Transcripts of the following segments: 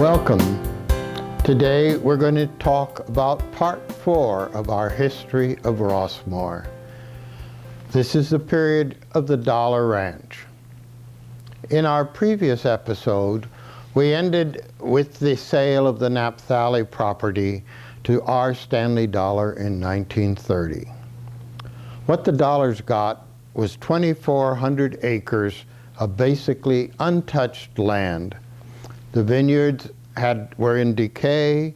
Welcome. Today we're going to talk about part 4 of our history of Rossmoor. This is the period of the Dollar Ranch. In our previous episode, we ended with the sale of the Naphtali property to R. Stanley Dollar in 1930. What the Dollars got was 2,400 acres of basically untouched land. The vineyards were in decay,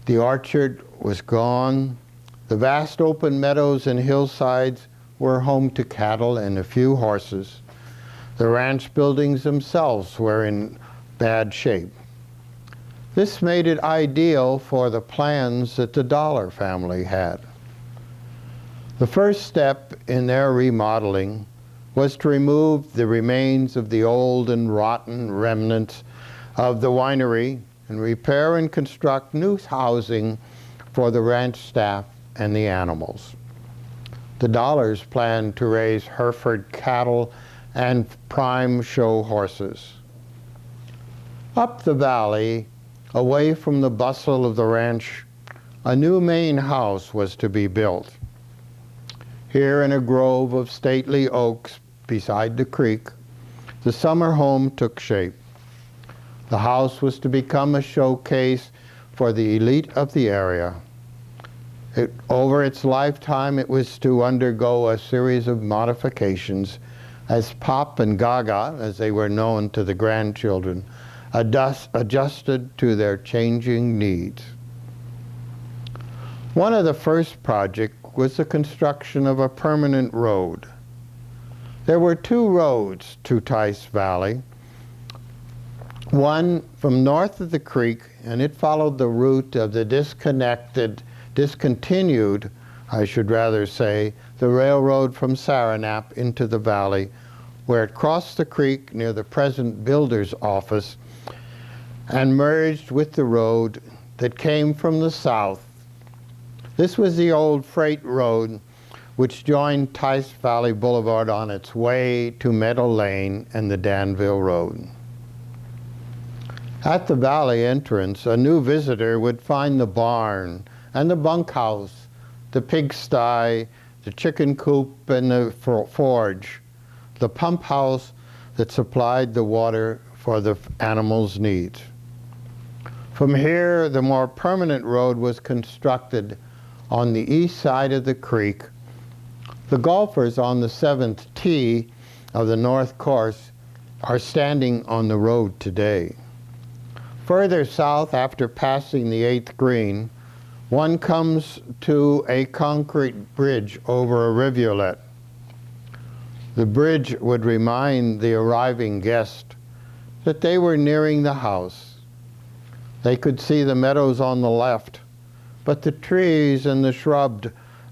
the orchard was gone, the vast open meadows and hillsides were home to cattle and a few horses. The ranch buildings themselves were in bad shape. This made it ideal for the plans that the Dollar family had. The first step in their remodeling was to remove the remains of the old and rotten remnants of the winery and repair and construct new housing for the ranch staff and the animals. The Dollars planned to raise Hereford cattle and prime show horses. Up the valley, away from the bustle of the ranch, a new main house was to be built. Here in a grove of stately oaks beside the creek, the summer home took shape. The house was to become a showcase for the elite of the area. Over its lifetime, it was to undergo a series of modifications as Pop and Gaga, as they were known to the grandchildren, adjusted to their changing needs. One of the first projects was the construction of a permanent road. There were two roads to Tice Valley. One from north of the creek, and it followed the route of the discontinued, I should rather say, the railroad from Saranap into the valley, where it crossed the creek near the present builder's office and merged with the road that came from the south. This was the old freight road which joined Tice Valley Boulevard on its way to Meadow Lane and the Danville Road. At the valley entrance, a new visitor would find the barn and the bunkhouse, the pigsty, the chicken coop and the forge, the pump house that supplied the water for the animals' needs. From here, the more permanent road was constructed on the east side of the creek. The golfers on the 7th tee of the north course are standing on the road today. Further south, after passing the 8th green, one comes to a concrete bridge over a rivulet. The bridge would remind the arriving guest that they were nearing the house. They could see the meadows on the left, but the trees and the shrubs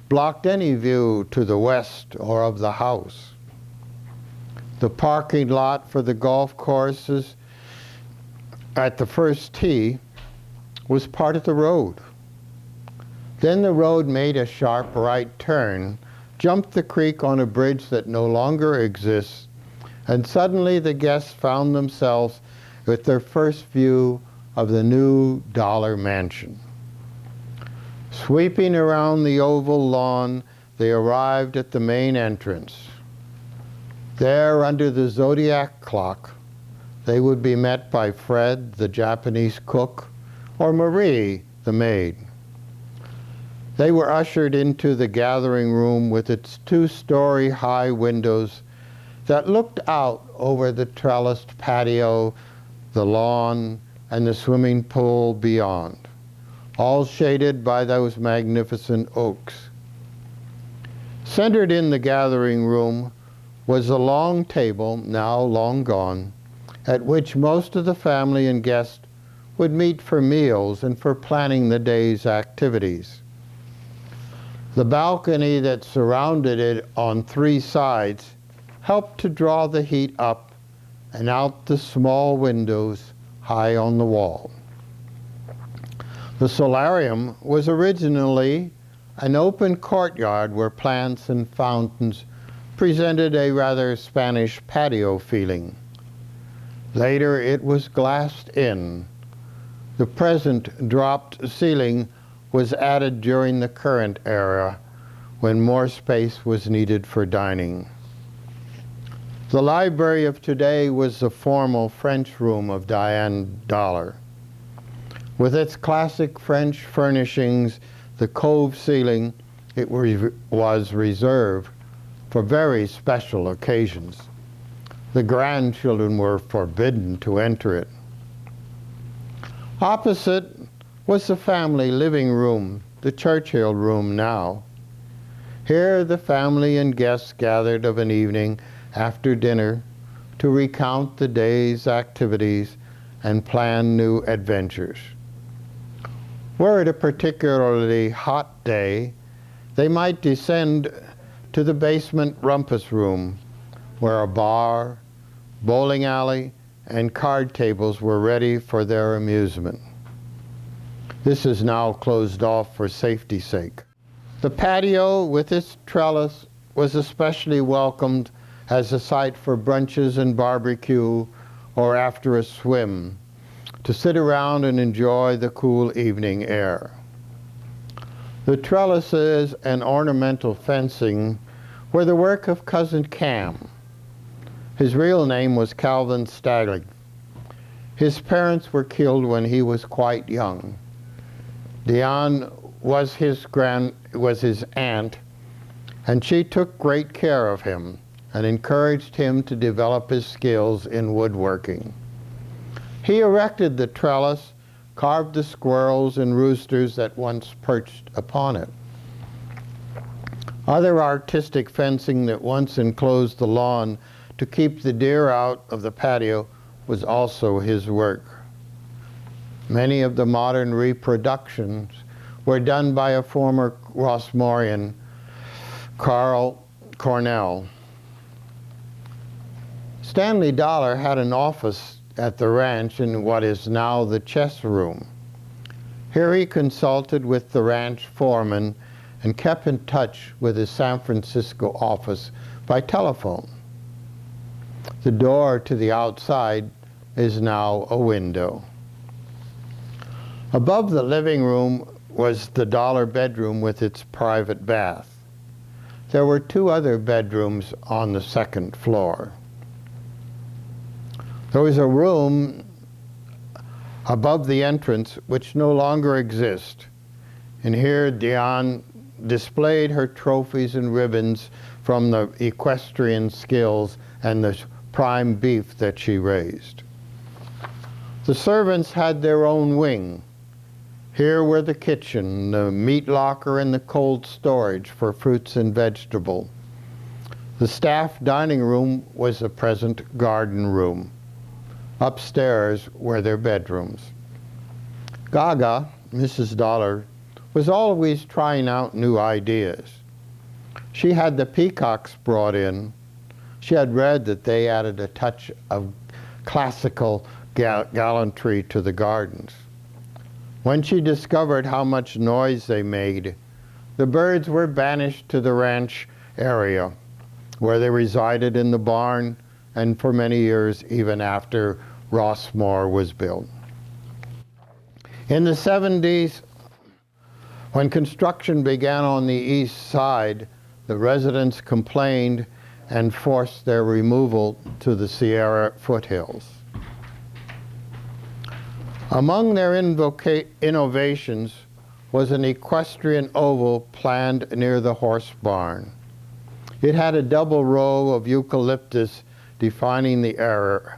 blocked any view to the west or of the house. The parking lot for the golf courses at the first tee was part of the road. Then the road made a sharp right turn, jumped the creek on a bridge that no longer exists, and suddenly the guests found themselves with their first view of the new Dollar Mansion. Sweeping around the oval lawn, they arrived at the main entrance. There, under the zodiac clock, they would be met by Fred, the Japanese cook, or Marie, the maid. They were ushered into the gathering room with its 2-story high windows that looked out over the trellised patio, the lawn, and the swimming pool beyond, all shaded by those magnificent oaks. Centered in the gathering room was a long table, now long gone, at which most of the family and guests would meet for meals and for planning the day's activities. The balcony that surrounded it on 3 sides helped to draw the heat up and out the small windows high on the wall. The solarium was originally an open courtyard where plants and fountains presented a rather Spanish patio feeling. Later it was glassed in The present dropped ceiling was added during the current era when more space was needed for dining. The library of today was the formal French room of Diane Dollar. With its classic French furnishings, the cove ceiling, it was reserved for very special occasions. The grandchildren were forbidden to enter it. Opposite was the family living room, the Churchill room now. Here the family and guests gathered of an evening after dinner to recount the day's activities and plan new adventures. Were it a particularly hot day, they might descend to the basement rumpus room, where a bar, bowling alley, and card tables were ready for their amusement. This is now closed off for safety's sake. The patio with its trellis was especially welcomed as a site for brunches and barbecue, or after a swim, to sit around and enjoy the cool evening air. The trellises and ornamental fencing were the work of Cousin Cam. His real name was Calvin Stagling. His parents were killed when he was quite young. Diane was his aunt, and she took great care of him and encouraged him to develop his skills in woodworking. He erected the trellis, carved the squirrels and roosters that once perched upon it. Other artistic fencing that once enclosed the lawn to keep the deer out of the patio was also his work. Many of the modern reproductions were done by a former Rossmoorian, Carl Cornell. Stanley Dollar had an office at the ranch in what is now the chess room. Here he consulted with the ranch foreman and kept in touch with his San Francisco office by telephone. The door to the outside is now a window. Above the living room was the Dollar bedroom with its private bath. There were two other bedrooms on the second floor. There was a room above the entrance which no longer exists, and here Diane displayed her trophies and ribbons from the equestrian skills and the prime beef that she raised. The servants had their own wing. Here were the kitchen, the meat locker, and the cold storage for fruits and vegetables. The staff dining room was the present garden room. Upstairs were their bedrooms. Gaga, Mrs. Dollar, was always trying out new ideas. She had the peacocks brought in. She had read that they added a touch of classical gallantry to the gardens. When she discovered how much noise they made, the birds were banished to the ranch area, where they resided in the barn and for many years even after Rossmoor was built. In the 70s, when construction began on the east side, the residents complained and forced their removal to the Sierra foothills. Among their innovations was an equestrian oval planned near the horse barn. It had a double row of eucalyptus defining the area.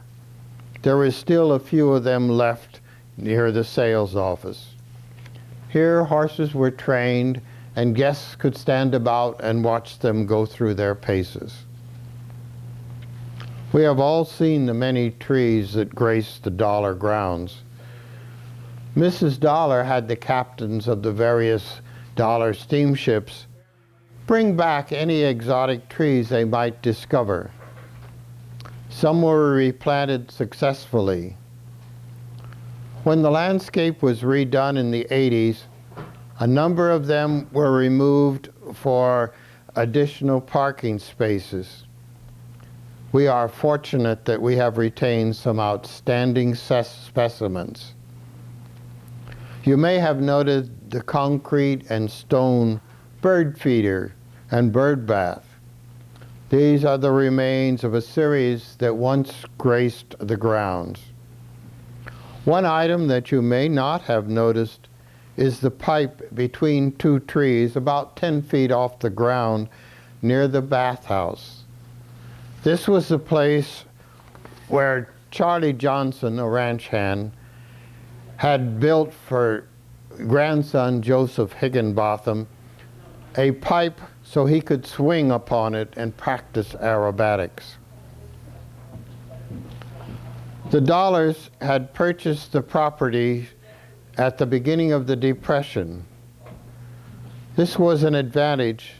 There were still a few of them left near the sales office. Here horses were trained and guests could stand about and watch them go through their paces. We have all seen the many trees that grace the Dollar grounds. Mrs. Dollar had the captains of the various Dollar steamships bring back any exotic trees they might discover. Some were replanted successfully. When the landscape was redone in the 80s, a number of them were removed for additional parking spaces. We are fortunate that we have retained some outstanding specimens. You may have noted the concrete and stone bird feeder and bird bath. These are the remains of a series that once graced the grounds. One item that you may not have noticed is the pipe between two trees about 10 feet off the ground near the bathhouse. This was the place where Charlie Johnson, a ranch hand, had built for grandson Joseph Higginbotham a pipe so he could swing upon it and practice aerobatics. The Dollars had purchased the property at the beginning of the Depression. This was an advantage,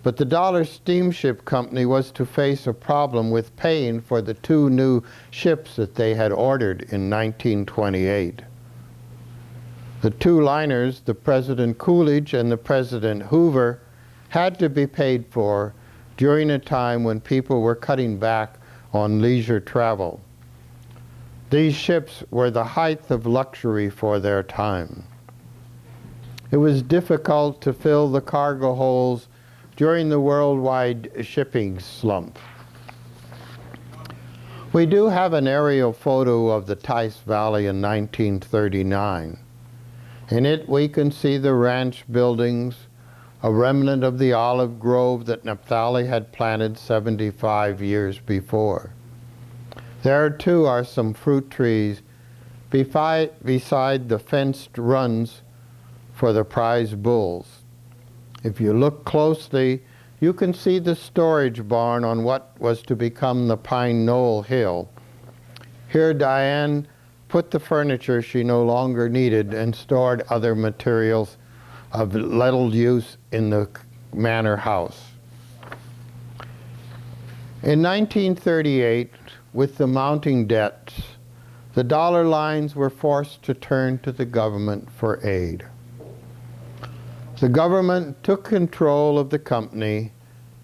but the Dollar Steamship Company was to face a problem with paying for the two new ships that they had ordered in 1928. The two liners, the President Coolidge and the President Hoover, had to be paid for during a time when people were cutting back on leisure travel. These ships were the height of luxury for their time. It was difficult to fill the cargo holds during the worldwide shipping slump. We do have an aerial photo of the Tice Valley in 1939. In it we can see the ranch buildings, a remnant of the olive grove that Naphtali had planted 75 years before. There too are some fruit trees beside the fenced runs for the prize bulls. If you look closely, you can see the storage barn on what was to become the Pine Knoll Hill. Here Diane put the furniture she no longer needed and stored other materials of little use in the manor house. In 1938, with the mounting debts, the Dollar lines were forced to turn to the government for aid. The government took control of the company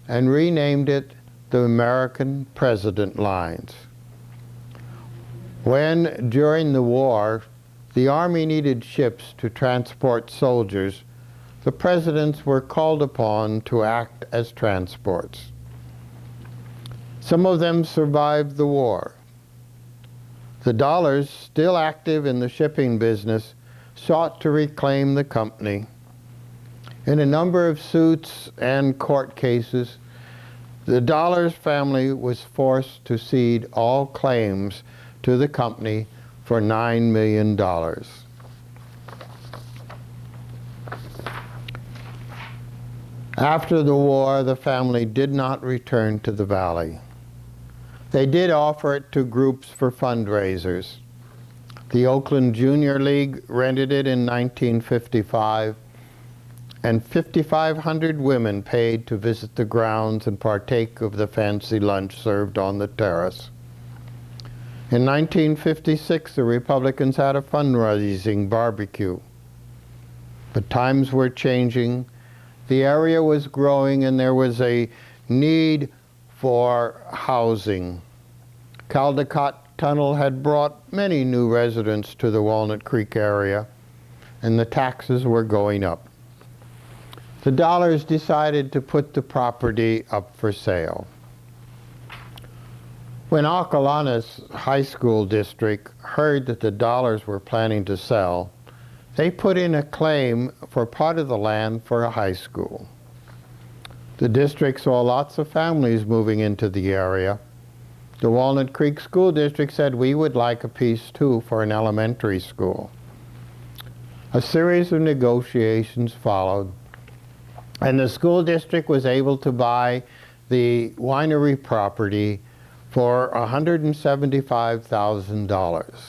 and renamed it the American President Lines. When, during the war, the Army needed ships to transport soldiers, the presidents were called upon to act as transports. Some of them survived the war. The Dollars, still active in the shipping business, sought to reclaim the company. In a number of suits and court cases, the Dollars family was forced to cede all claims to the company for $9 million. After the war, the family did not return to the valley. They did offer it to groups for fundraisers. The Oakland Junior League rented it in 1955, and 5,500 women paid to visit the grounds and partake of the fancy lunch served on the terrace. In 1956, the Republicans had a fundraising barbecue. But times were changing. The area was growing and there was a need for housing. Caldecott Tunnel had brought many new residents to the Walnut Creek area, and the taxes were going up. The Dollars decided to put the property up for sale. When Acalanes High School District heard that the Dollars were planning to sell, they put in a claim for part of the land for a high school. The district saw lots of families moving into the area. The Walnut Creek School District said, we would like a piece too for an elementary school. A series of negotiations followed, and the school district was able to buy the winery property for $175,000.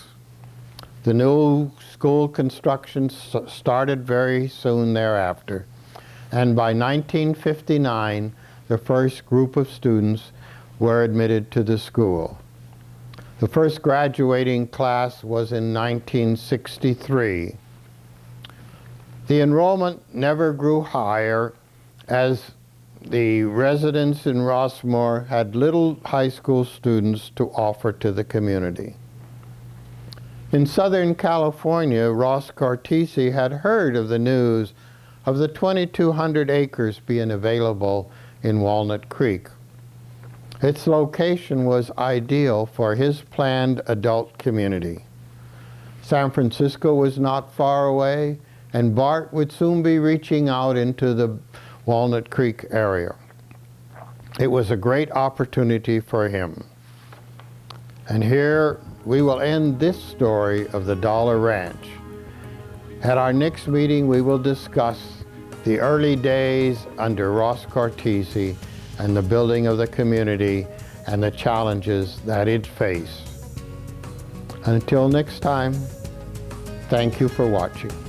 The new school construction started very soon thereafter, and by 1959, the first group of students were admitted to the school. The first graduating class was in 1963. The enrollment never grew higher as the residents in Rossmoor had little high school students to offer to the community. In Southern California, Ross Cortese had heard of the news of the 2,200 acres being available in Walnut Creek. Its location was ideal for his planned adult community. San Francisco was not far away, and Bart would soon be reaching out into the Walnut Creek area. It was a great opportunity for him. And here we will end this story of the Dollar Ranch. At our next meeting, we will discuss the early days under Ross Cortese and the building of the community and the challenges that it faced. Until next time, thank you for watching.